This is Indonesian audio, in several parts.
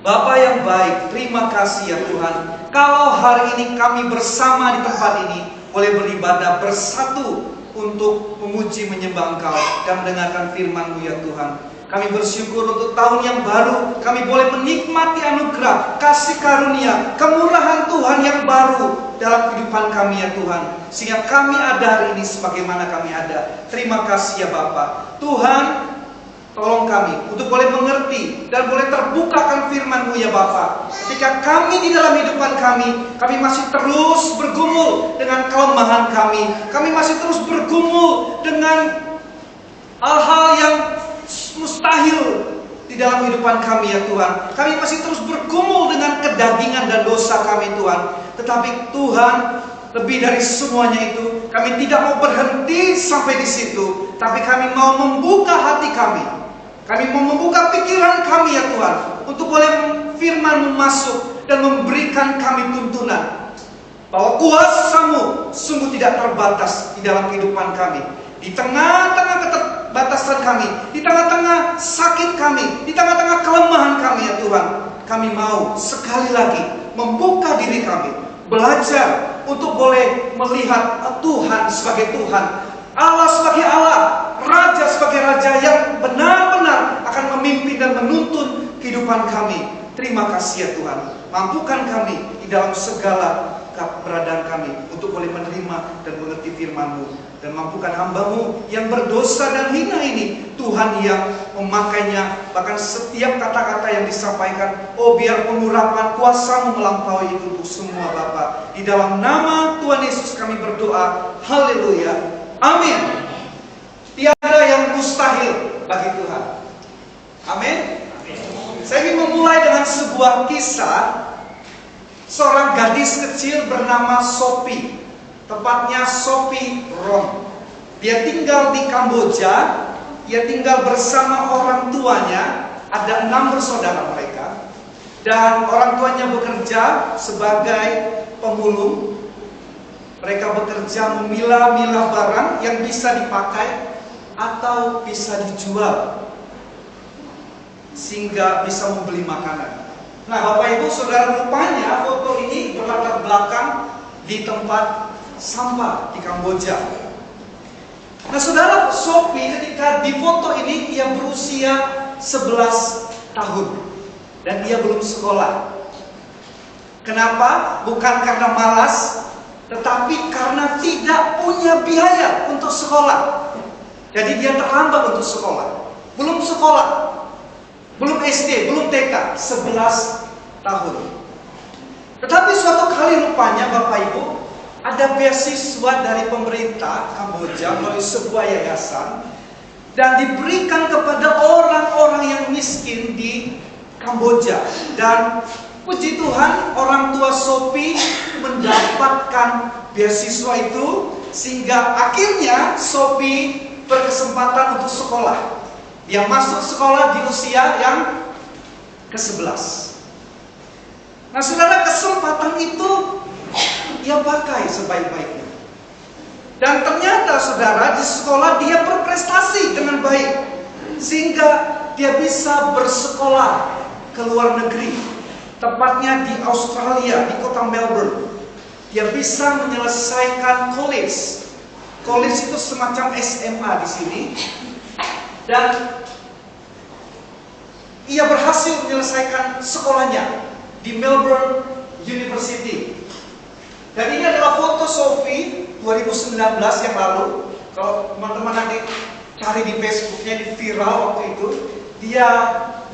Bapa yang baik, terima kasih ya Tuhan. Kalau hari ini kami bersama di tempat ini boleh beribadah bersatu untuk memuji menyembah Engkau dan mendengarkan firman-Mu ya Tuhan. Kami bersyukur untuk tahun yang baru, kami boleh menikmati anugerah, kasih karunia, kemurahan Tuhan yang baru dalam kehidupan kami ya Tuhan. Sehingga kami ada hari ini sebagaimana kami ada. Terima kasih ya Bapa. Tuhan, tolong kami untuk boleh mengerti dan boleh terbukakan firman-Mu ya Bapa. Ketika kami di dalam kehidupan kami masih terus bergumul dengan kelemahan kami masih terus bergumul dengan hal-hal yang mustahil di dalam kehidupan kami ya Tuhan. Kami masih terus bergumul dengan kedagingan dan dosa kami Tuhan. Tetapi Tuhan, lebih dari semuanya itu, kami tidak mau berhenti sampai di situ, tapi kami mau membuka hati kami. Kami mau membuka pikiran kami ya Tuhan, untuk boleh firman-Mu masuk dan memberikan kami tuntunan bahwa kuasa-Mu sungguh tidak terbatas di dalam kehidupan kami. Di tengah-tengah keterbatasan kami, di tengah-tengah sakit kami, di tengah-tengah kelemahan kami ya Tuhan, kami mau sekali lagi membuka diri kami, belajar untuk boleh melihat Tuhan sebagai Tuhan, Allah sebagai Allah, Raja sebagai Raja yang benar-benar akan memimpin dan menuntun kehidupan kami. Terima kasih ya Tuhan. Mampukan kami di dalam segala keberadaan kami untuk boleh menerima dan mengerti firman-Mu. Dan mampukan hamba-Mu yang berdosa dan hina ini, Tuhan yang memakainya. Bahkan setiap kata-kata yang disampaikan, oh biar pengurapan kuasa-Mu melampaui itu untuk semua Bapa. Di dalam nama Tuhan Yesus kami berdoa. Haleluya. Amin. Tiada yang mustahil bagi Tuhan. Amin. Saya ingin memulai dengan sebuah kisah seorang gadis kecil bernama Sophie. Tepatnya Sophie Rom. Dia tinggal di Kamboja. Dia tinggal bersama orang tuanya. Ada 6 bersaudara mereka. Dan orang tuanya bekerja sebagai pemulung. Mereka bekerja memilah-milah barang yang bisa dipakai atau bisa dijual, sehingga bisa membeli makanan. Nah Bapak Ibu Saudara, rupanya foto ini berlatar belakang di tempat sampah di Kamboja. Nah Saudara, Sophie ketika di foto ini ia berusia 11 tahun dan ia belum sekolah. Kenapa? Bukan karena malas, tetapi karena tidak punya biaya untuk sekolah. Jadi dia terlambat untuk sekolah. Belum sekolah, belum SD, belum TK, 11 tahun. Tetapi suatu kali rupanya Bapak Ibu, ada beasiswa dari pemerintah Kamboja melalui sebuah yayasan dan diberikan kepada orang-orang yang miskin di Kamboja. Dan puji Tuhan, orang tua Sophie mendapatkan beasiswa itu, sehingga akhirnya Sophie berkesempatan untuk sekolah. Dia masuk sekolah di usia yang ke-11. Nah Saudara, kesempatan itu dia pakai sebaik-baiknya. Dan ternyata Saudara, di sekolah dia berprestasi dengan baik, sehingga dia bisa bersekolah ke luar negeri. Tepatnya di Australia, di kota Melbourne. Dia bisa menyelesaikan college. College itu semacam SMA di sini. Dan ia berhasil menyelesaikan sekolahnya di Melbourne University. Dan ini adalah foto Sophie 2019 yang lalu. Kalau teman-teman nanti cari di Facebooknya, di viral waktu itu, dia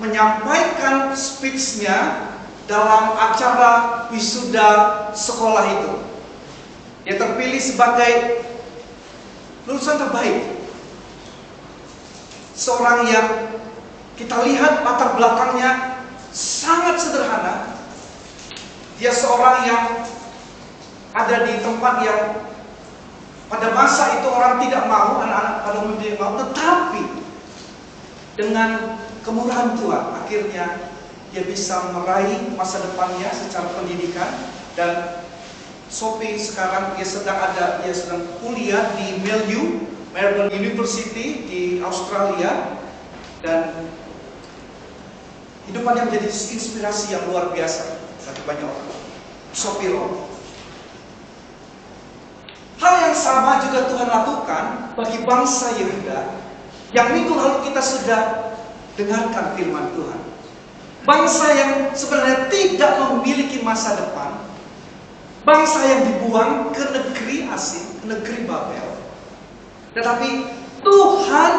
menyampaikan speech-nya dalam acara wisuda sekolah itu. Dia terpilih sebagai lulusan terbaik. Seorang yang kita lihat latar belakangnya sangat sederhana. Dia seorang yang ada di tempat yang pada masa itu orang tidak mau, anak-anak pada umumnya tidak mau, tetapi dengan kemurahan Tuhan akhirnya dia bisa meraih masa depannya secara pendidikan. Dan Sophie sekarang dia sedang kuliah di Melbourne University di Australia. Dan Hidupannya menjadi inspirasi yang luar biasa bagi banyak orang. Sopiro. Hal yang sama juga Tuhan lakukan bagi bangsa Yehuda yang minggu lalu kita sudah dengarkan firman Tuhan. Bangsa yang sebenarnya tidak memiliki masa depan. Bangsa yang dibuang ke negeri asing, ke negeri Babel. Tetapi Tuhan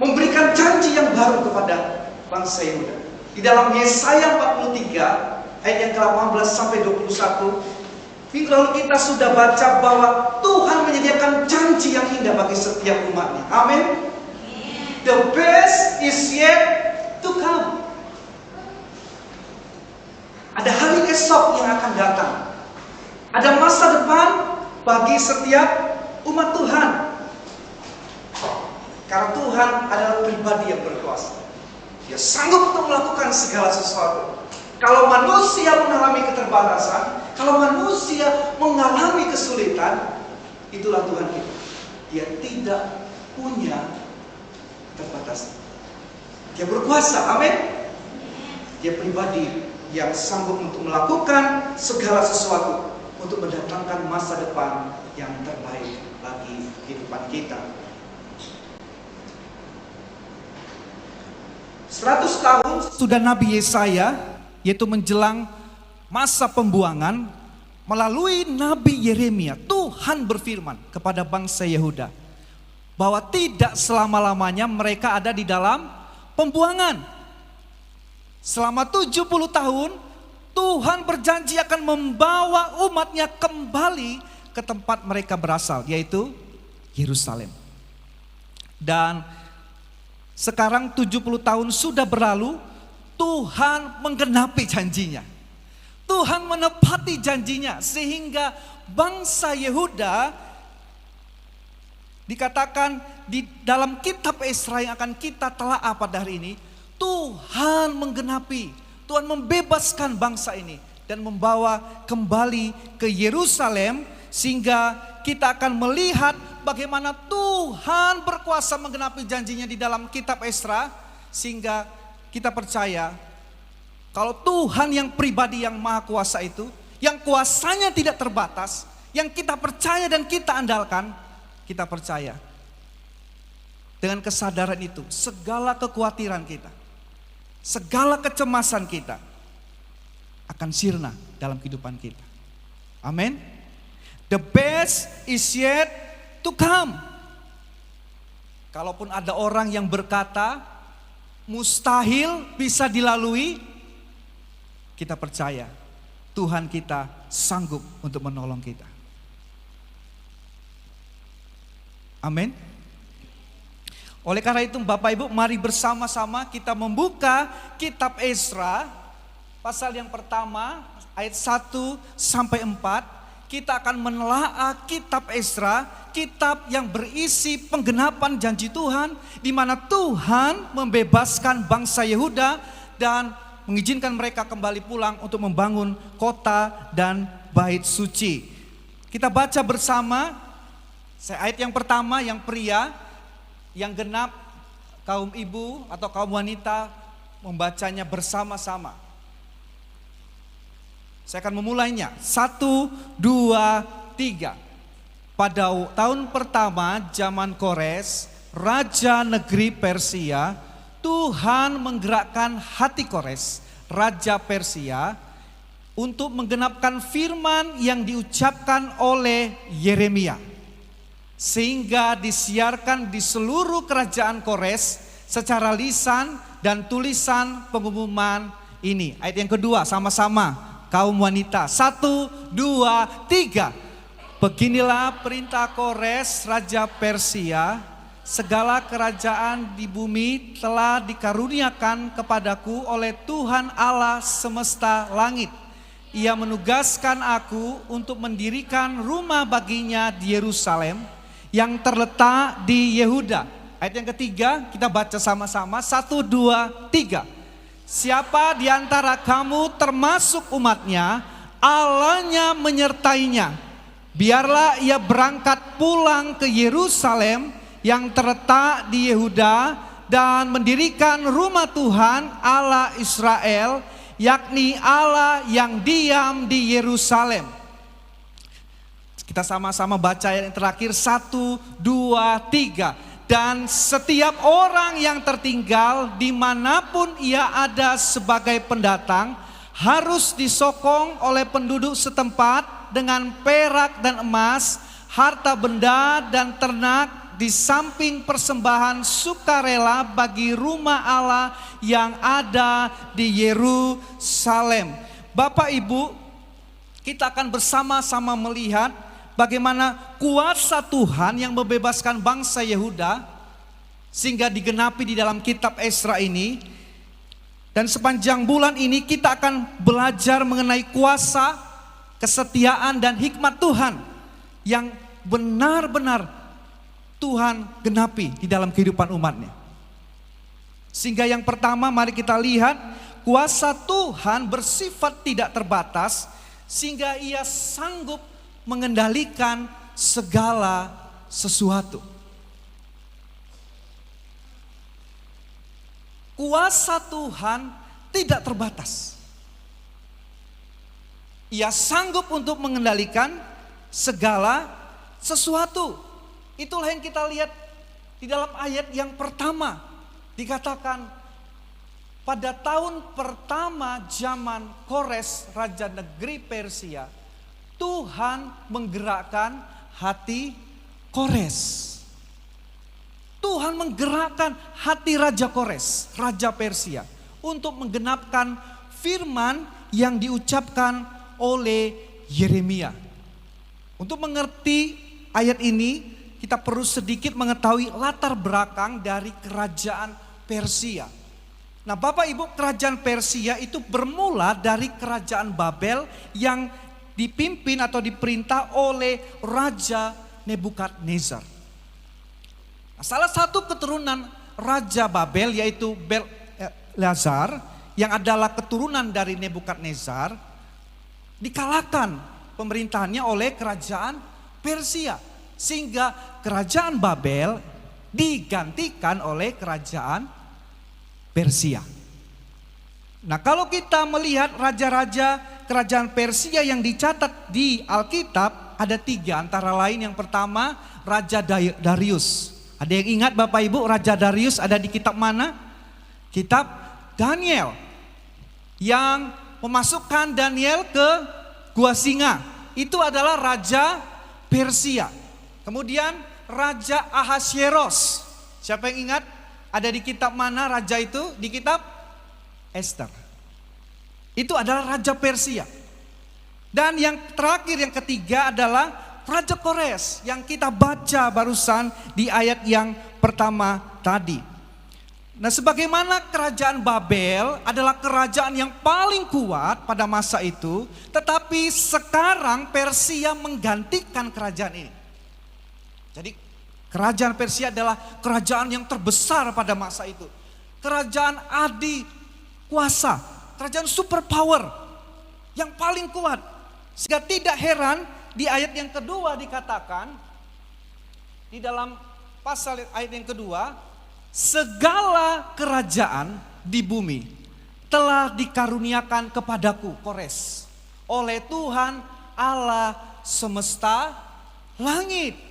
memberikan janji yang baru kepada bangsa Yehuda. Di dalam Yesaya 43 ayat yang ke-18 sampai 21, minggu lalu kita sudah baca bahwa Tuhan menyediakan janji yang indah bagi setiap umatnya. Amin. The best is yet to come. Ada hari esok yang akan datang. Ada masa depan bagi setiap umat Tuhan. Karena Tuhan adalah pribadi yang berkuasa. Dia sanggup untuk melakukan segala sesuatu. Kalau manusia mengalami keterbatasan, kalau manusia mengalami kesulitan, itulah Tuhan kita. Dia tidak punya keterbatasan. Dia berkuasa, amin. Dia pribadi yang sanggup untuk melakukan segala sesuatu untuk mendatangkan masa depan yang terbaik bagi kehidupan kita. 100 tahun sudah Nabi Yesaya, yaitu menjelang masa pembuangan, melalui Nabi Yeremia, Tuhan berfirman kepada bangsa Yehuda bahwa tidak selama-lamanya mereka ada di dalam pembuangan. Selama 70 tahun Tuhan berjanji akan membawa umatnya kembali ke tempat mereka berasal, yaitu Yerusalem. Dan sekarang 70 tahun sudah berlalu, Tuhan menggenapi janjinya. Tuhan menepati janjinya sehingga bangsa Yehuda dikatakan di dalam kitab Esra yang akan kita telaah pada hari ini, Tuhan menggenapi, Tuhan membebaskan bangsa ini dan membawa kembali ke Yerusalem sehingga kita akan melihat bagaimana Tuhan berkuasa menggenapi janjinya di dalam kitab Esra, sehingga kita percaya kalau Tuhan yang pribadi yang maha kuasa itu, yang kuasanya tidak terbatas, yang kita percaya dan kita andalkan, kita percaya. Dengan kesadaran itu, segala kekhawatiran kita, segala kecemasan kita akan sirna dalam kehidupan kita. Amin. The best is yet to come. Kalaupun ada orang yang berkata mustahil bisa dilalui, kita percaya Tuhan kita sanggup untuk menolong kita. Amin. Oleh karena itu Bapak Ibu, mari bersama-sama kita membuka kitab Esra pasal yang pertama ayat 1 sampai 4. Kita akan menelaah kitab Esra, kitab yang berisi penggenapan janji Tuhan, di mana Tuhan membebaskan bangsa Yehuda dan mengizinkan mereka kembali pulang untuk membangun kota dan bait suci. Kita baca bersama, ayat yang pertama yang pria, yang genap kaum ibu atau kaum wanita membacanya bersama-sama. Saya akan memulainya. 1, 2, 3. Pada tahun pertama zaman Kores, raja negeri Persia, Tuhan menggerakkan hati Kores, raja Persia, untuk menggenapkan firman yang diucapkan oleh Yeremia. Sehingga disiarkan di seluruh kerajaan Kores secara lisan dan tulisan pengumuman ini. Ayat yang kedua sama-sama. Kaum wanita, 1, 2, 3. Beginilah perintah Kores, raja Persia. Segala kerajaan di bumi telah dikaruniakan kepadaku oleh Tuhan Allah semesta langit. Ia menugaskan aku untuk mendirikan rumah baginya di Yerusalem yang terletak di Yehuda. Ayat yang ketiga kita baca sama-sama, 1, 2, 3. Siapa di antara kamu termasuk umatnya, Allahnya menyertainya. Biarlah ia berangkat pulang ke Yerusalem yang terletak di Yehuda dan mendirikan rumah Tuhan Allah Israel, yakni Allah yang diam di Yerusalem. Kita sama-sama baca yang terakhir, 1, 2, 3. Dan setiap orang yang tertinggal dimanapun ia ada sebagai pendatang, harus disokong oleh penduduk setempat dengan perak dan emas, harta benda dan ternak, di samping persembahan sukarela bagi rumah Allah yang ada di Yerusalem. Bapak Ibu, kita akan bersama-sama melihat bagaimana kuasa Tuhan yang membebaskan bangsa Yehuda sehingga digenapi di dalam kitab Esra ini. Dan sepanjang bulan ini kita akan belajar mengenai kuasa, kesetiaan dan hikmat Tuhan yang benar-benar Tuhan genapi di dalam kehidupan umatnya. Sehingga yang pertama mari kita lihat, kuasa Tuhan bersifat tidak terbatas sehingga ia sanggup mengendalikan segala sesuatu. Kuasa Tuhan tidak terbatas. Ia sanggup untuk mengendalikan segala sesuatu. Itulah yang kita lihat di dalam ayat yang pertama. Dikatakan pada tahun pertama zaman Kores, raja negeri Persia, Tuhan menggerakkan hati Kores. Tuhan menggerakkan hati Raja Kores, raja Persia, untuk menggenapkan firman yang diucapkan oleh Yeremia. Untuk mengerti ayat ini, kita perlu sedikit mengetahui latar belakang dari kerajaan Persia. Nah, Bapak Ibu, kerajaan Persia itu bermula dari kerajaan Babel yang dipimpin atau diperintah oleh Raja Nebukadnezar. Nah, salah satu keturunan Raja Babel yaitu Belazar yang adalah keturunan dari Nebukadnezar dikalahkan pemerintahannya oleh kerajaan Persia. Sehingga kerajaan Babel digantikan oleh kerajaan Persia. Nah, kalau kita melihat raja-raja kerajaan Persia yang dicatat di Alkitab, ada 3, antara lain yang pertama Raja Darius. Ada yang ingat Bapak Ibu, Raja Darius ada di kitab mana? Kitab Daniel, yang memasukkan Daniel ke gua singa. Itu adalah Raja Persia. Kemudian Raja Ahasveros. Siapa yang ingat? Ada di kitab mana raja itu? Di kitab Esther. Itu adalah Raja Persia. Dan yang terakhir, yang ketiga adalah Raja Kores yang kita baca barusan di ayat yang pertama tadi. Nah, sebagaimana kerajaan Babel adalah kerajaan yang paling kuat pada masa itu, tetapi sekarang Persia menggantikan kerajaan ini. Jadi kerajaan Persia adalah kerajaan yang terbesar pada masa itu. Kerajaan adi kuasa, kerajaan super power yang paling kuat. Sehingga tidak heran di ayat yang kedua dikatakan, di dalam pasal ayat yang kedua, segala kerajaan di bumi telah dikaruniakan kepadaku, Kores, oleh Tuhan Allah semesta langit.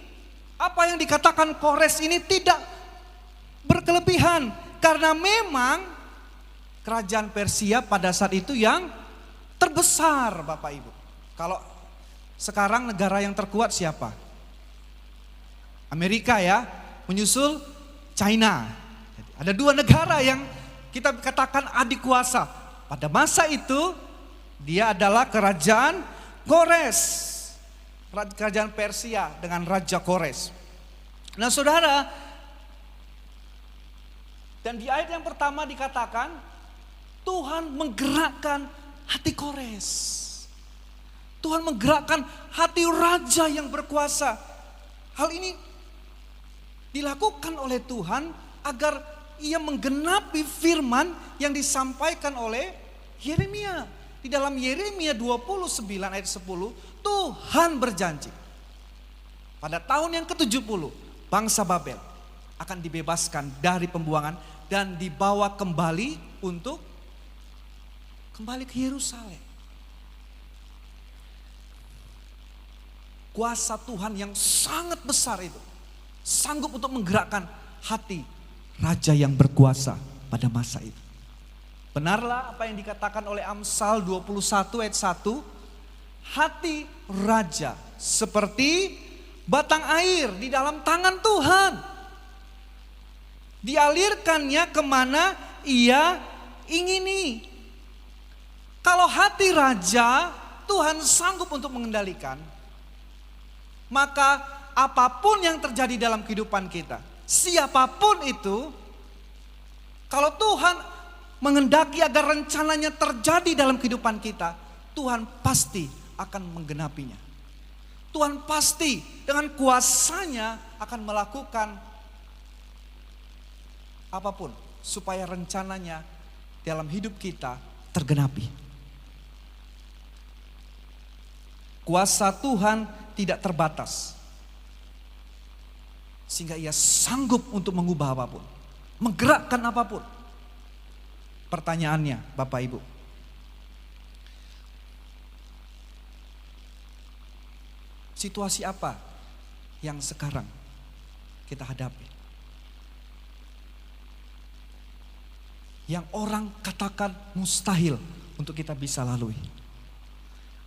Apa yang dikatakan Kores ini tidak berkelebihan, karena memang kerajaan Persia pada saat itu yang terbesar, Bapak Ibu. Kalau sekarang negara yang terkuat siapa? Amerika ya, menyusul China. Jadi, ada 2 negara yang kita katakan adik kuasa. Pada masa itu dia adalah kerajaan Kores. Kerajaan Persia dengan Raja Kores. Nah, saudara, dan di ayat yang pertama dikatakan Tuhan menggerakkan hati Kores. Tuhan menggerakkan hati raja yang berkuasa. Hal ini dilakukan oleh Tuhan agar ia menggenapi firman yang disampaikan oleh Yeremia. Di dalam Yeremia 29 ayat 10, Tuhan berjanji pada tahun yang ke-70 bangsa Babel akan dibebaskan dari pembuangan dan dibawa kembali untuk kembali ke Yerusalem. Kuasa Tuhan yang sangat besar itu sanggup untuk menggerakkan hati raja yang berkuasa pada masa itu. Benarlah apa yang dikatakan oleh Amsal 21 ayat 1, hati raja seperti batang air di dalam tangan Tuhan. Dialirkannya kemana ia ingini. Kalau hati raja Tuhan sanggup untuk mengendalikan, maka apapun yang terjadi dalam kehidupan kita, siapapun itu, kalau Tuhan menghendaki agar rencananya terjadi dalam kehidupan kita, Tuhan pasti akan menggenapinya. Tuhan pasti dengan kuasanya akan melakukan apapun supaya rencananya dalam hidup kita tergenapi. Kuasa Tuhan tidak terbatas, sehingga ia sanggup untuk mengubah apapun, menggerakkan apapun. Pertanyaannya Bapak Ibu, situasi apa yang sekarang kita hadapi? Yang orang katakan mustahil untuk kita bisa lalui.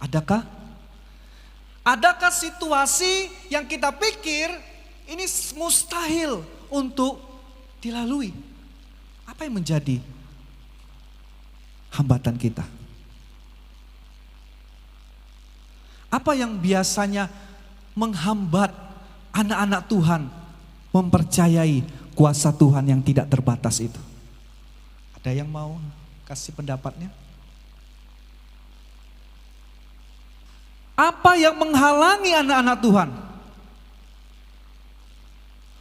Adakah situasi yang kita pikir ini mustahil untuk dilalui? Apa yang menjadi hambatan kita? Apa yang biasanya menghambat anak-anak Tuhan mempercayai kuasa Tuhan yang tidak terbatas itu? Ada yang mau kasih pendapatnya? Apa yang menghalangi anak-anak Tuhan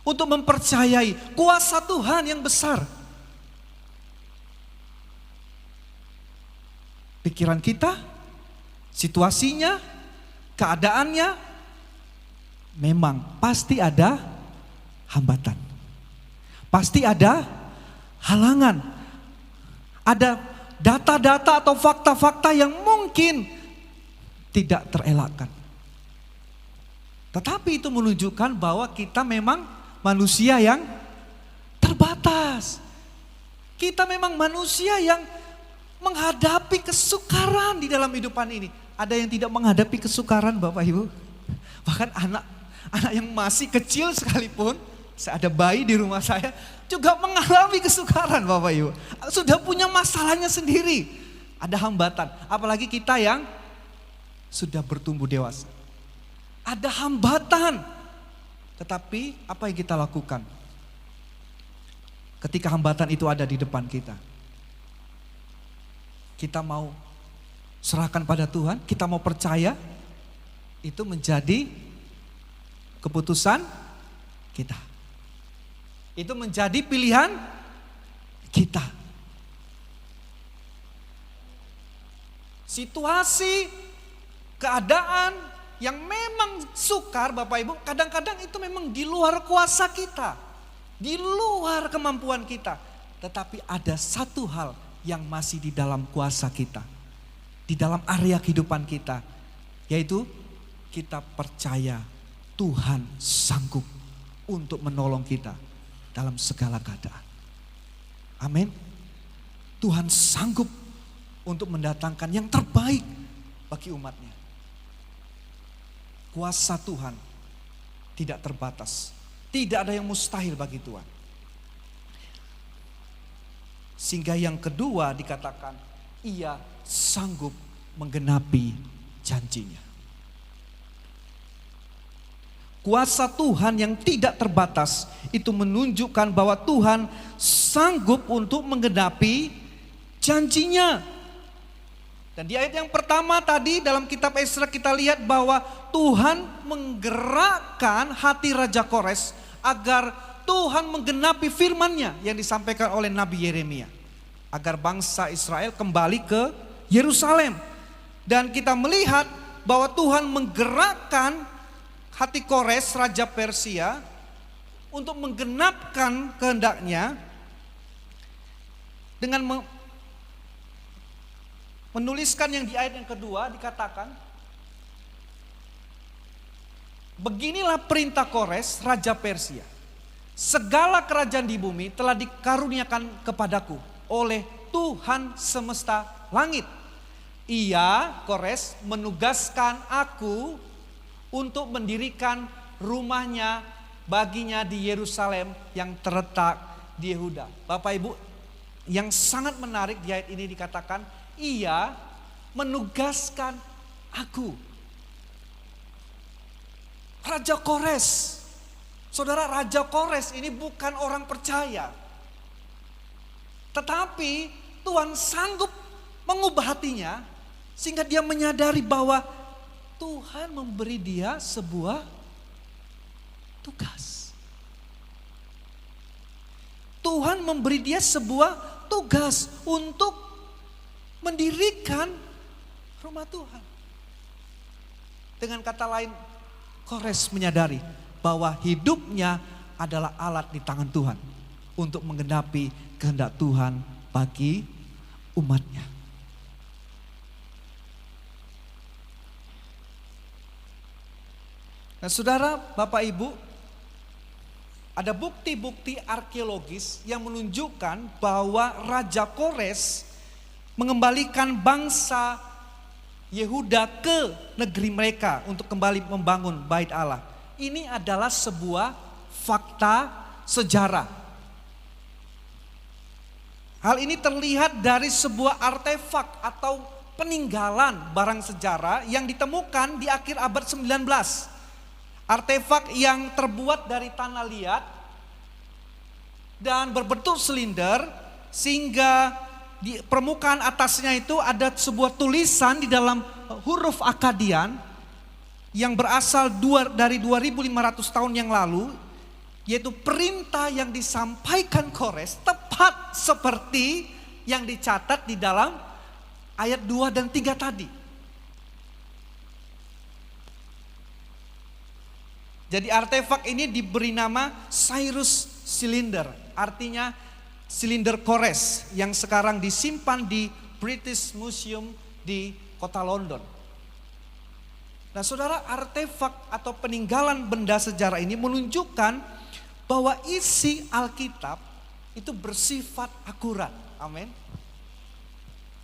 untuk mempercayai kuasa Tuhan yang besar? Pikiran kita, situasinya, keadaannya, memang pasti ada hambatan. Pasti ada halangan. Ada data-data atau fakta-fakta yang mungkin tidak terelakkan. Tetapi itu menunjukkan bahwa kita memang manusia yang terbatas. Kita memang manusia yang menghadapi kesukaran di dalam kehidupan ini. Ada yang tidak menghadapi kesukaran Bapak Ibu? Bahkan anak yang masih kecil sekalipun, saya ada bayi di rumah saya, juga mengalami kesukaran Bapak Ibu. Sudah punya masalahnya sendiri. Ada hambatan, apalagi kita yang sudah bertumbuh dewasa. Ada hambatan. Tetapi apa yang kita lakukan ketika hambatan itu ada di depan kita? Kita mau serahkan pada Tuhan, kita mau percaya, itu menjadi keputusan kita. Itu menjadi pilihan kita. Situasi, keadaan yang memang sukar Bapak Ibu, kadang-kadang itu memang di luar kuasa kita, di luar kemampuan kita. Tetapi ada satu hal yang masih di dalam kuasa kita, di dalam area kehidupan kita, yaitu kita percaya Tuhan sanggup untuk menolong kita dalam segala keadaan. Amin. Tuhan sanggup untuk mendatangkan yang terbaik bagi umatnya. Kuasa Tuhan tidak terbatas. Tidak ada yang mustahil bagi Tuhan. Sehingga yang kedua dikatakan, ia sanggup menggenapi janjinya. Kuasa Tuhan yang tidak terbatas itu menunjukkan bahwa Tuhan sanggup untuk menggenapi janjinya. Dan di ayat yang pertama tadi dalam kitab Esra kita lihat bahwa Tuhan menggerakkan hati Raja Kores agar Tuhan menggenapi firman-Nya yang disampaikan oleh Nabi Yeremia. Agar bangsa Israel kembali ke Yerusalem. Dan kita melihat bahwa Tuhan menggerakkan hati Kores, Raja Persia, untuk menggenapkan kehendaknya dengan menuliskan yang di ayat yang kedua dikatakan, beginilah perintah Kores, Raja Persia. Segala kerajaan di bumi telah dikaruniakan kepadaku oleh Tuhan semesta langit. Ia, Kores, menugaskan aku untuk mendirikan rumahnya baginya di Yerusalem yang terletak di Yehuda. Bapak Ibu, yang sangat menarik di ayat ini dikatakan, ia menugaskan aku. Raja Kores, saudara, Raja Kores ini bukan orang percaya. Tetapi Tuhan sanggup mengubah hatinya sehingga dia menyadari bahwa Tuhan memberi dia sebuah tugas. Tuhan memberi dia sebuah tugas untuk mendirikan rumah Tuhan. Dengan kata lain, Kores menyadari bahwa hidupnya adalah alat di tangan Tuhan untuk menggenapi kehendak Tuhan bagi umatnya. Nah, saudara, Bapak Ibu, ada bukti-bukti arkeologis yang menunjukkan bahwa Raja Kores mengembalikan bangsa Yehuda ke negeri mereka untuk kembali membangun bait Allah. Ini adalah sebuah fakta sejarah. Hal ini terlihat dari sebuah artefak atau peninggalan barang sejarah yang ditemukan di akhir abad 19. Artefak yang terbuat dari tanah liat dan berbentuk silinder, sehingga di permukaan atasnya itu ada sebuah tulisan di dalam huruf Akkadian yang berasal dari 2500 tahun yang lalu, yaitu perintah yang disampaikan Kores tepat seperti yang dicatat di dalam ayat 2 dan 3 tadi. Jadi artefak ini diberi nama Cyrus Cylinder, artinya silinder Kores, yang sekarang disimpan di British Museum di kota London. Nah, saudara, artefak atau peninggalan benda sejarah ini menunjukkan bahwa isi Alkitab itu bersifat akurat. Amin.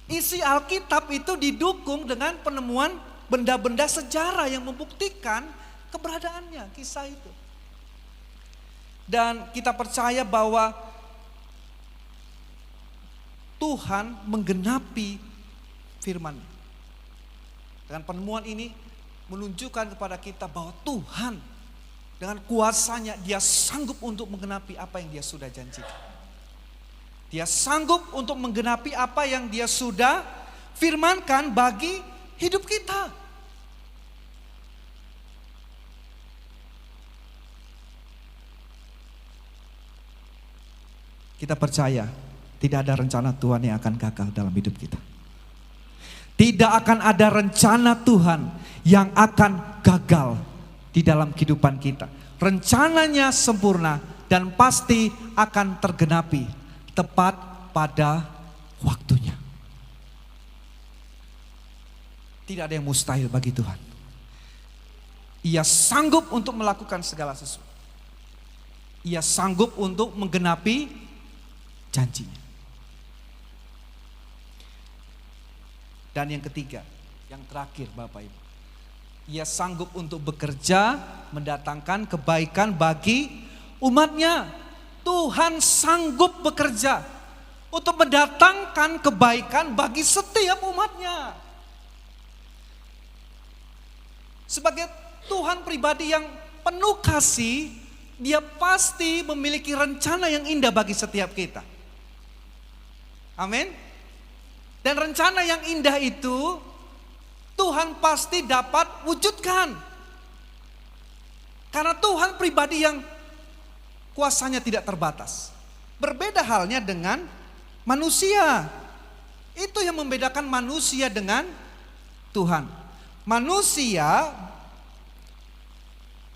Isi Alkitab itu didukung dengan penemuan benda-benda sejarah yang membuktikan keberadaannya, kisah itu. Dan kita percaya bahwa Tuhan menggenapi firman. Dengan penemuan ini menunjukkan kepada kita bahwa Tuhan dengan kuasanya dia sanggup untuk menggenapi apa yang dia sudah janjikan. Dia sanggup untuk menggenapi apa yang dia sudah firmankan bagi hidup kita. Kita percaya tidak ada rencana Tuhan yang akan gagal dalam hidup kita. Tidak akan ada rencana Tuhan yang akan gagal di dalam kehidupan kita. Rencananya sempurna dan pasti akan tergenapi tepat pada waktunya. Tidak ada yang mustahil bagi Tuhan. Ia sanggup untuk melakukan segala sesuatu. Ia sanggup untuk menggenapi janjinya. Dan yang ketiga, yang terakhir Bapak Ibu. Ia sanggup untuk bekerja mendatangkan kebaikan bagi umatnya. Tuhan sanggup bekerja untuk mendatangkan kebaikan bagi setiap umatnya. Sebagai Tuhan pribadi yang penuh kasih, dia pasti memiliki rencana yang indah bagi setiap kita. Amin. Dan rencana yang indah itu Tuhan pasti dapat wujudkan. Karena Tuhan pribadi yang kuasanya tidak terbatas. Berbeda halnya dengan manusia. Itu yang membedakan manusia dengan Tuhan. Manusia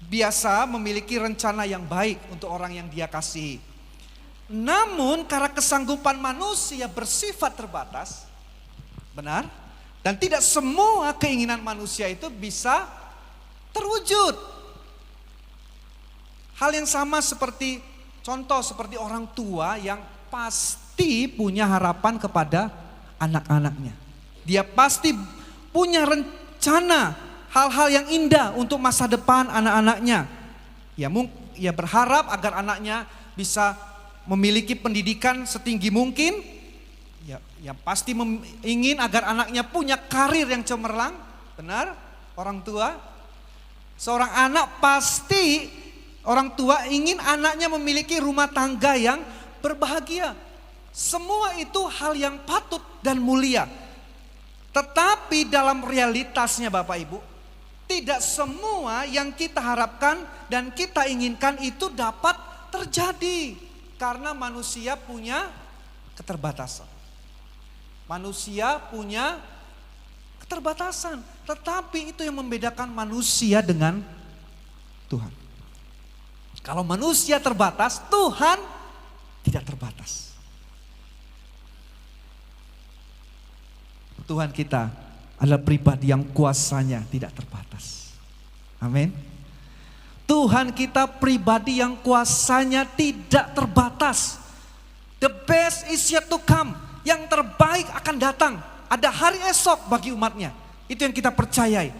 biasa memiliki rencana yang baik untuk orang yang dia kasihi. Namun karena kesanggupan manusia bersifat terbatas, benar? Dan tidak semua keinginan manusia itu bisa terwujud. Hal yang sama seperti contoh seperti orang tua yang pasti punya harapan kepada anak-anaknya. Dia pasti punya rencana hal-hal yang indah untuk masa depan anak-anaknya. Ya berharap agar anaknya bisa memiliki pendidikan setinggi mungkin. Ya pasti ingin agar anaknya punya karir yang cemerlang. Benar? Orang tua. Seorang anak pasti orang tua ingin anaknya memiliki rumah tangga yang berbahagia. Semua itu hal yang patut dan mulia. Tetapi dalam realitasnya Bapak Ibu, tidak semua yang kita harapkan dan kita inginkan itu dapat terjadi. Karena manusia punya keterbatasan. Manusia punya keterbatasan. Tetapi itu yang membedakan manusia dengan Tuhan. Kalau manusia terbatas, Tuhan tidak terbatas. Tuhan kita adalah pribadi yang kuasanya tidak terbatas. Amin. Tuhan kita pribadi yang kuasanya tidak terbatas. The best is yet to come. Yang terbaik akan datang. Ada hari esok bagi umatnya. Itu yang kita percayai.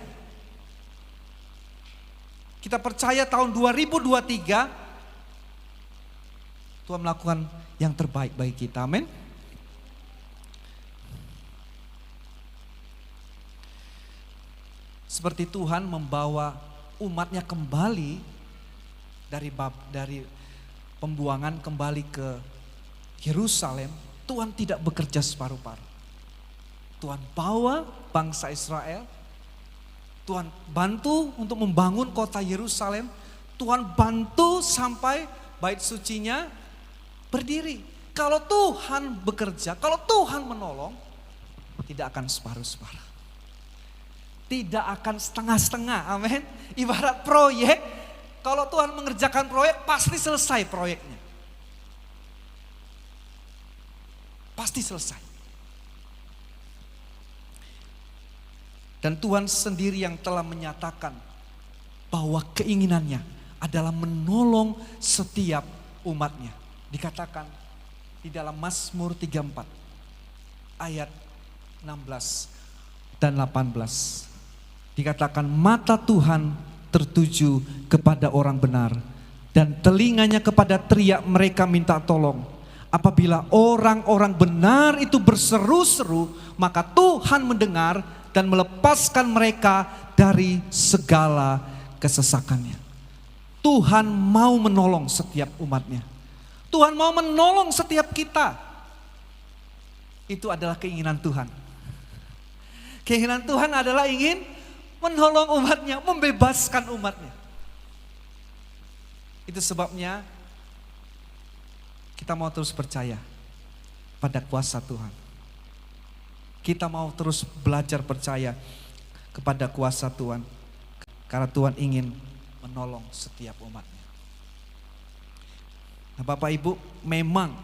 Kita percaya tahun 2023 Tuhan melakukan yang terbaik bagi kita. Amin. Seperti Tuhan membawa umatnya kembali dari pembuangan kembali ke Yerusalem, Tuhan tidak bekerja separuh-paruh. Tuhan bawa bangsa Israel, Tuhan bantu untuk membangun kota Yerusalem, Tuhan bantu sampai bait sucinya berdiri. Kalau Tuhan bekerja, kalau Tuhan menolong, tidak akan separuh-separuh. Tidak akan setengah-setengah, amin. Ibarat proyek, kalau Tuhan mengerjakan proyek, pasti selesai proyeknya. Pasti selesai. Dan Tuhan sendiri yang telah menyatakan bahwa keinginannya adalah menolong setiap umatnya. Dikatakan di dalam Mazmur 34 ayat 16 dan 18. Dikatakan mata Tuhan tertuju kepada orang benar dan telinganya kepada teriak mereka minta tolong. Apabila orang-orang benar itu berseru-seru, maka Tuhan mendengar dan melepaskan mereka dari segala kesesakannya. Tuhan mau menolong setiap umatnya. Tuhan mau menolong setiap kita. Itu adalah keinginan Tuhan. Keinginan Tuhan adalah ingin menolong umatnya, membebaskan umatnya. Itu sebabnya kita mau terus percaya pada kuasa Tuhan. Kita mau terus belajar percaya kepada kuasa Tuhan. Karena Tuhan ingin menolong setiap umatnya. Nah, Bapak Ibu, memang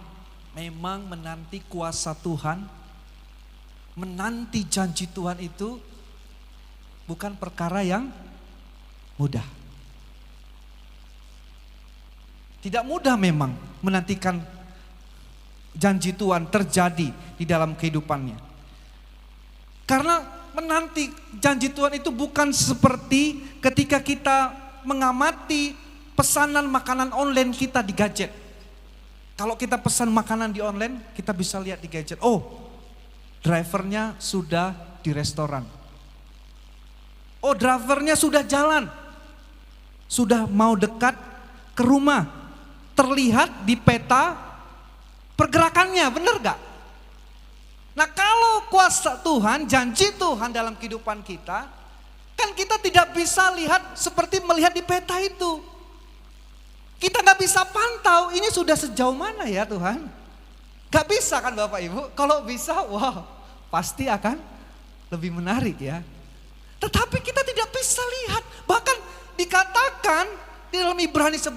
menanti kuasa Tuhan, menanti janji Tuhan itu bukan perkara yang mudah. Tidak mudah memang menantikan janji Tuhan terjadi di dalam kehidupannya. Karena menanti janji Tuhan itu bukan seperti ketika kita mengamati pesanan makanan online kita di gadget. Kalau kita pesan makanan di online, kita bisa lihat di gadget. Oh, drivernya sudah di restoran. Oh, drivernya sudah jalan. Sudah mau dekat ke rumah. Terlihat di peta pergerakannya, benar gak? Nah, kalau kuasa Tuhan, janji Tuhan dalam kehidupan kita, kan kita tidak bisa lihat seperti melihat di peta itu. Kita gak bisa pantau, ini sudah sejauh mana ya Tuhan? Gak bisa kan Bapak Ibu? Kalau bisa, wow, pasti akan lebih menarik ya. Tetapi kita tidak bisa lihat, bahkan dikatakan di dalam Ibrani 11,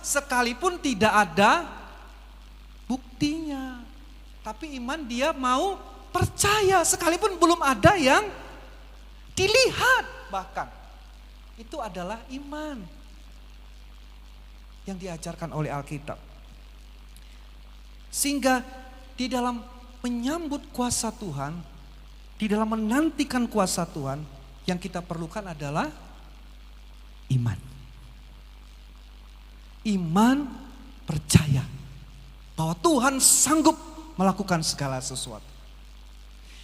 sekalipun tidak ada buktinya. Tapi iman dia mau percaya sekalipun belum ada yang dilihat bahkan. Itu adalah iman yang diajarkan oleh Alkitab. Sehingga di dalam menyambut kuasa Tuhan, di dalam menantikan kuasa Tuhan, yang kita perlukan adalah iman. Iman percaya bahwa Tuhan sanggup melakukan segala sesuatu.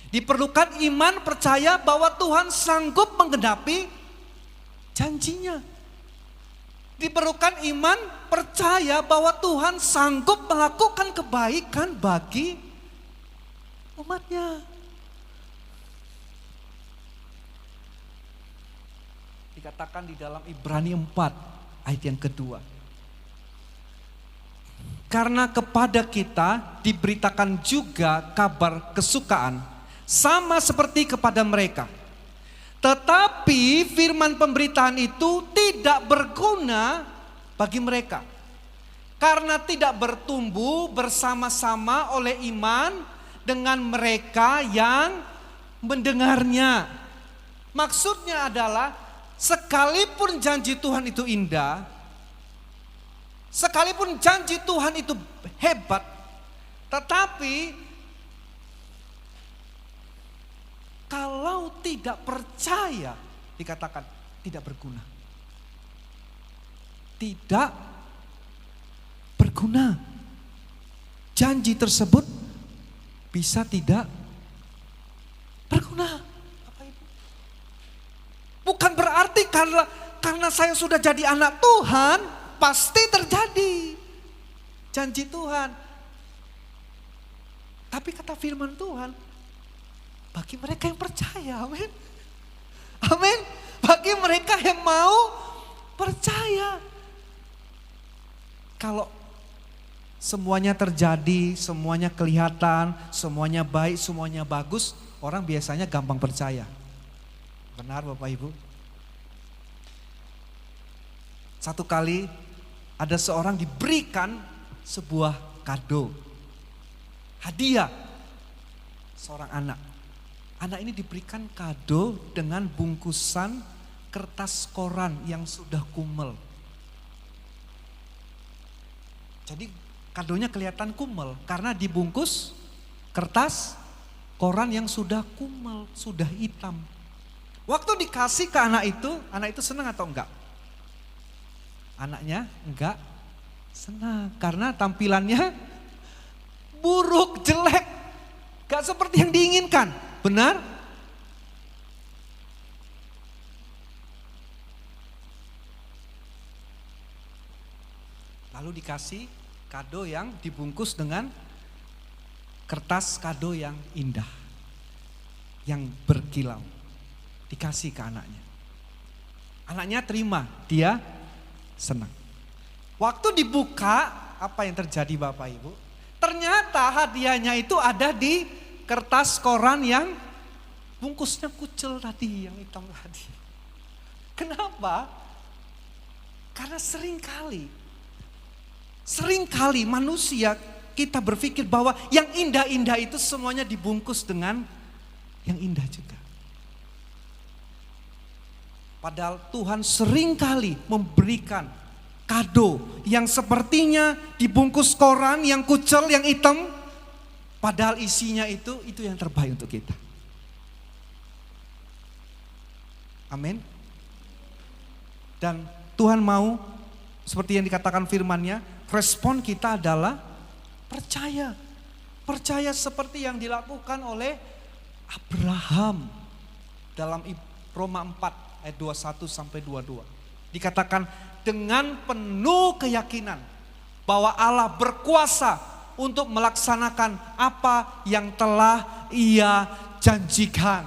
Diperlukan iman percaya bahwa Tuhan sanggup menggenapi janjinya. Diperlukan iman percaya bahwa Tuhan sanggup melakukan kebaikan bagi umatnya. Dikatakan di dalam Ibrani 4 ayat yang kedua. Karena kepada kita diberitakan juga kabar kesukaan sama seperti kepada mereka. Tetapi firman pemberitaan itu tidak berguna bagi mereka. Karena tidak bertumbuh bersama-sama oleh iman dengan mereka yang mendengarnya. Maksudnya adalah sekalipun janji Tuhan itu indah, sekalipun janji Tuhan itu hebat, tetapi kalau tidak percaya, dikatakan tidak berguna. Tidak berguna. Janji tersebut bisa tidak berguna. Apa itu? Bukan berarti karena saya sudah jadi anak Tuhan, pasti terjadi janji Tuhan. Tapi kata firman Tuhan, bagi mereka yang percaya, amin. Amin. Bagi mereka yang mau percaya. Kalau semuanya terjadi, semuanya kelihatan, semuanya baik, semuanya bagus, orang biasanya gampang percaya. Benar Bapak Ibu? Satu kali ada seorang diberikan sebuah kado, hadiah, seorang anak. Anak ini diberikan kado dengan bungkusan kertas koran yang sudah kumel. Jadi kadonya kelihatan kumel karena dibungkus kertas koran yang sudah kumel, sudah hitam. Waktu dikasih ke anak itu senang atau enggak? Anaknya enggak senang karena tampilannya buruk, jelek, enggak seperti yang diinginkan. Benar? Lalu dikasih kado yang dibungkus dengan kertas kado yang indah, yang berkilau. Dikasih ke anaknya. Anaknya terima, dia senang. Waktu dibuka, apa yang terjadi Bapak Ibu? Ternyata hadiahnya itu ada di kertas koran yang bungkusnya kucel tadi, yang hitam tadi. Kenapa? Karena seringkali manusia kita berpikir bahwa yang indah-indah itu semuanya dibungkus dengan yang indah juga. Padahal Tuhan seringkali memberikan kado yang sepertinya dibungkus koran yang kucel, yang hitam, padahal isinya itu yang terbaik untuk kita. Amin. Dan Tuhan mau seperti yang dikatakan firman-Nya, respon kita adalah percaya. Percaya seperti yang dilakukan oleh Abraham dalam Roma 4 ayat 21 sampai 22. Dikatakan dengan penuh keyakinan bahwa Allah berkuasa untuk melaksanakan apa yang telah Ia janjikan.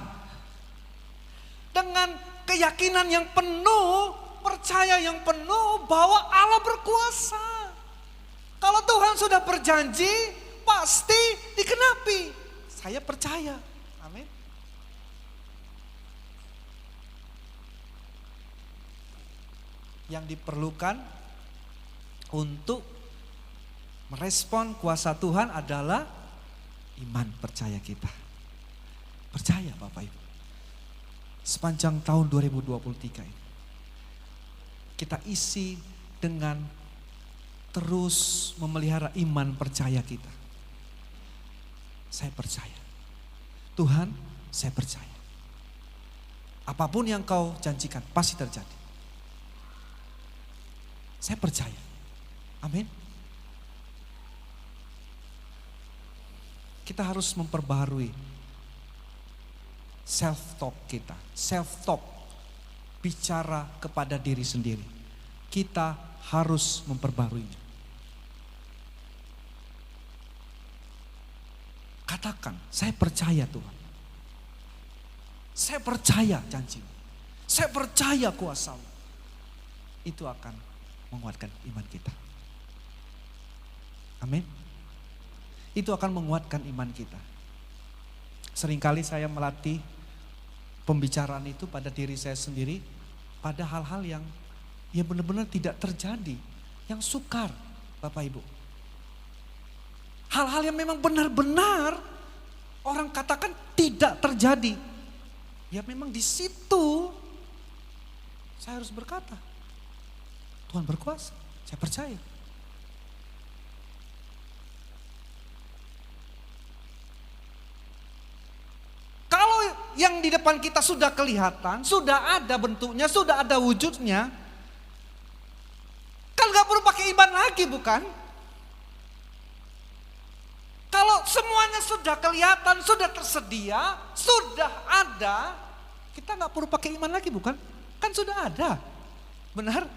Dengan keyakinan yang penuh, percaya yang penuh bahwa Allah berkuasa. Kalau Tuhan sudah berjanji, pasti dikenapi. Saya percaya. Amin. yang diperlukan untuk merespon kuasa Tuhan adalah iman percaya kita. Percaya Bapak Ibu. Sepanjang tahun 2023 ini kita isi dengan terus memelihara iman percaya kita. Saya percaya. Tuhan, saya percaya. Apapun yang kau janjikan pasti terjadi. Saya percaya. Amin. Kita harus memperbaharui self-talk kita. Self-talk, bicara kepada diri sendiri. Kita harus memperbaharuinya. Katakan, saya percaya Tuhan. Saya percaya janji. Saya percaya kuasa-Mu. Itu akan menguatkan iman kita. Amin. Itu akan menguatkan iman kita. Seringkali saya melatih pembicaraan itu pada diri saya sendiri, pada hal-hal yang benar-benar tidak terjadi, yang sukar, Bapak Ibu. Hal-hal yang memang benar-benar orang katakan tidak terjadi. Ya memang di situ saya harus berkata, Tuhan berkuasa, saya percaya. Kalau yang di depan kita sudah kelihatan, sudah ada bentuknya, sudah ada wujudnya, kan gak perlu pakai iman lagi bukan? Kalau semuanya sudah kelihatan, sudah tersedia, sudah ada, kita gak perlu pakai iman lagi bukan? Kan sudah ada, benar?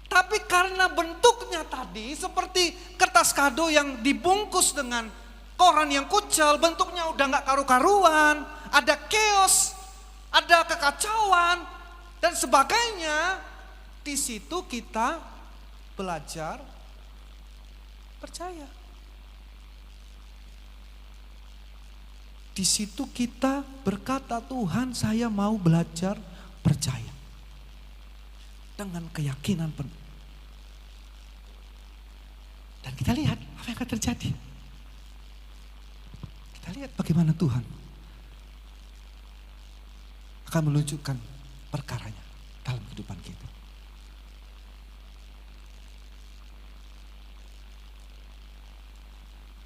Tapi karena bentuknya tadi seperti kertas kado yang dibungkus dengan koran yang kucel, bentuknya udah gak karu-karuan, ada chaos, ada kekacauan dan sebagainya. Di situ kita belajar percaya. Di situ kita berkata, Tuhan saya mau belajar percaya. Dengan keyakinan penuh. Dan kita lihat apa yang akan terjadi. Kita lihat bagaimana Tuhan akan menunjukkan perkaranya dalam kehidupan kita.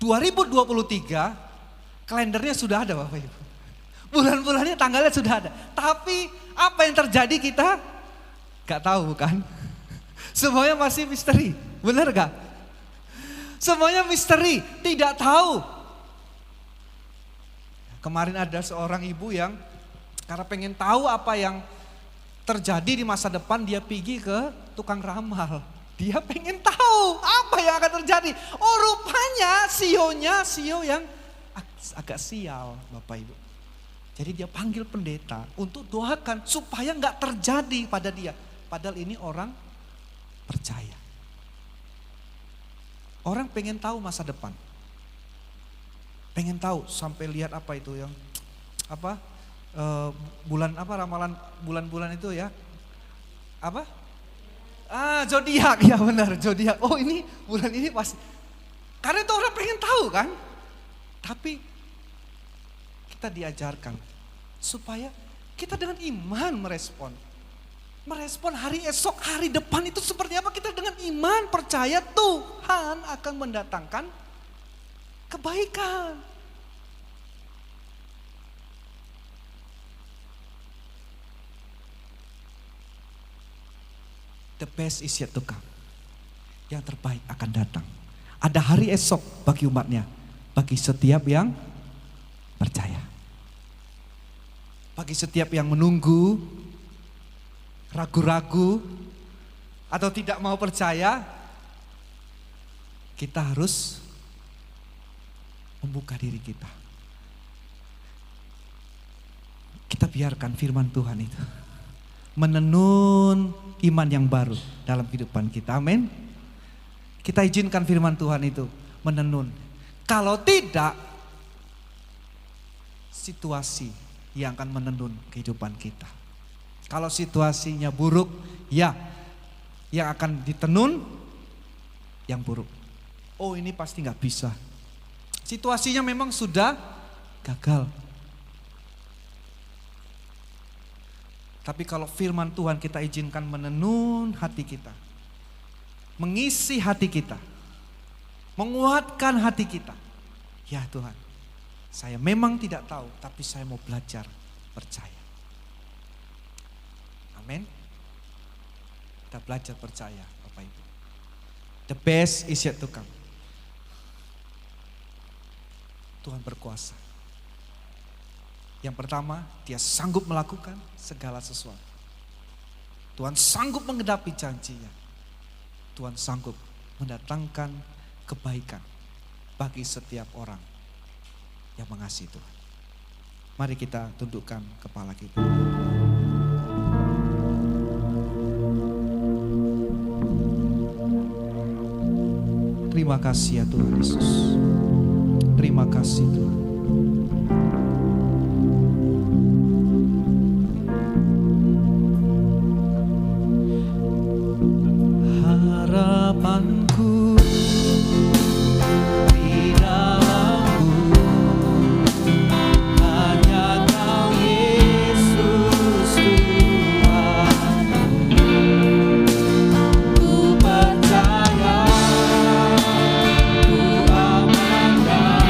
(2023) kalendernya sudah ada Bapak Ibu. Bulan-bulannya tanggalnya sudah ada. Tapi apa yang terjadi kita gak tahu bukan? Semuanya masih misteri. Benar gak? Semuanya misteri. Tidak tahu. Kemarin ada seorang ibu yang karena pengen tahu apa yang terjadi di masa depan, dia pergi ke tukang ramal. Dia pengen tahu apa yang akan terjadi. Oh rupanya CEO yang agak sial Bapak Ibu. Jadi dia panggil pendeta untuk doakan supaya gak terjadi pada dia. Padahal ini orang percaya. Orang pengen tahu masa depan. Pengen tahu sampai lihat apa itu yang bulan apa ramalan bulan-bulan itu ya. Apa? Zodiak, ya benar zodiak. Oh ini bulan ini pasti. Karena itu orang pengen tahu kan. Tapi kita diajarkan supaya kita dengan iman merespon. Merespon hari esok, hari depan itu seperti apa, kita dengan iman percaya Tuhan akan mendatangkan kebaikan. The best is yet to come. Yang terbaik akan datang. Ada hari esok bagi umatnya. Bagi setiap yang percaya. Bagi setiap yang menunggu, ragu-ragu, atau tidak mau percaya, kita harus membuka diri kita. Kita biarkan firman Tuhan itu menenun iman yang baru dalam kehidupan kita. Amin. Kita izinkan firman Tuhan itu menenun. Kalau tidak, situasi yang akan menenun kehidupan kita. Kalau situasinya buruk, ya yang akan ditenun yang buruk. Oh, ini pasti nggak bisa. Situasinya memang sudah gagal. Tapi kalau firman Tuhan kita izinkan menenun hati kita, mengisi hati kita, menguatkan hati kita. Ya Tuhan, saya memang tidak tahu, tapi saya mau belajar percaya. Amin. Kita belajar percaya, Bapak Ibu. The best is yet to come. Tuhan berkuasa. Yang pertama, Dia sanggup melakukan segala sesuatu. Tuhan sanggup menggenapi janjinya. Tuhan sanggup mendatangkan kebaikan bagi setiap orang yang mengasihi Tuhan. Mari kita tundukkan kepala kita. Terima kasih ya Tuhan Yesus. Terima kasih Tuhan. Harapanku di dalam-Mu, hanya Kau Yesus Tuhanku. Ku percaya, ku amankan.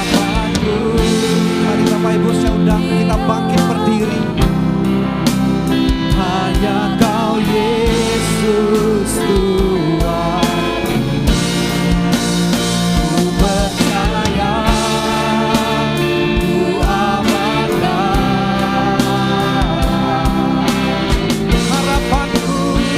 Harapanku, mari Bapak Ibu saya undang kita bangkit berdiri. Hanya Kau Yesus Tuhan, ku percaya, ku amankan. Harapanku, hanya Kau Yesus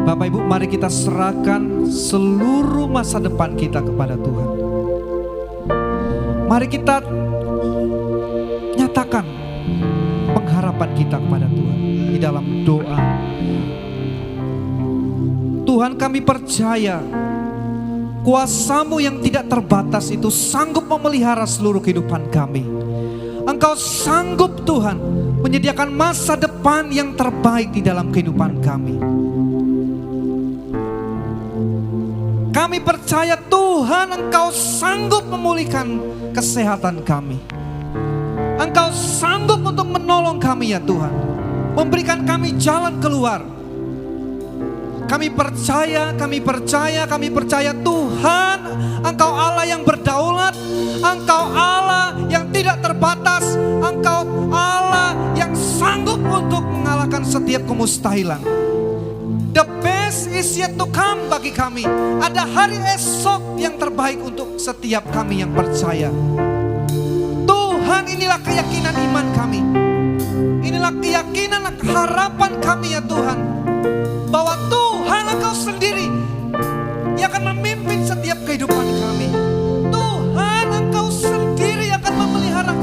Bapak Ibu, mari kita serahkan seluruh masa depan kita kepada Tuhan. Mari kita nyatakan pengharapan kita kepada Tuhan di dalam doa. Tuhan, kami percaya kuasa-Mu yang tidak terbatas itu sanggup memelihara seluruh kehidupan kami. Engkau sanggup Tuhan menyediakan masa depan yang terbaik di dalam kehidupan kami. Kami percaya Tuhan, Engkau sanggup memulihkan kesehatan kami. Engkau sanggup untuk menolong kami ya Tuhan. Memberikan kami jalan keluar. Kami percaya Tuhan, Engkau Allah yang berdaulat. Engkau Allah yang tidak terbatas. Engkau Allah yang sanggup untuk mengalahkan setiap kemustahilan. The best is yet to come bagi kami. Ada hari esok yang terbaik untuk setiap kami yang percaya. Tuhan, inilah keyakinan iman kami. Inilah keyakinan harapan kami ya Tuhan. Bahwa Tuhan Engkau sendiri yang akan memimpin setiap kehidupan kami. Tuhan Engkau sendiri akan memelihara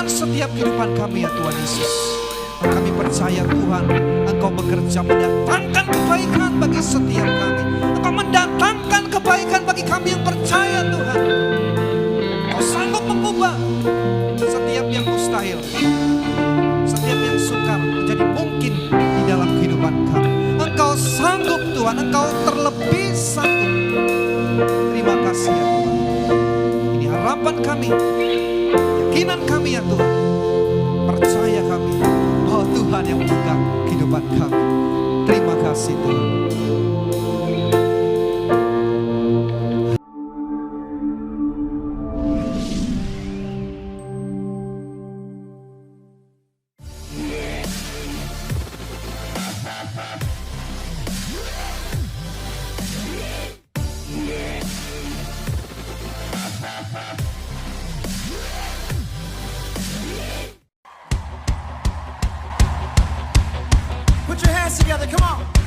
dalam setiap kehidupan kami ya Tuhan Yesus. Kami percaya Tuhan, Engkau bekerja mendatangkan kebaikan bagi setiap kami. Engkau mendatangkan kebaikan bagi kami yang percaya Tuhan. Engkau sanggup mengubah setiap yang mustahil, setiap yang sukar menjadi mungkin di dalam kehidupan kami. Engkau sanggup Tuhan, Engkau terlebih sanggup. Terima kasih ya Tuhan. Ini harapan kami, keyakinan kami ya Tuhan. Percaya kami bahwa Tuhan yang memegang kehidupan kami. Terima kasih Tuhan. Put your hands together, come on.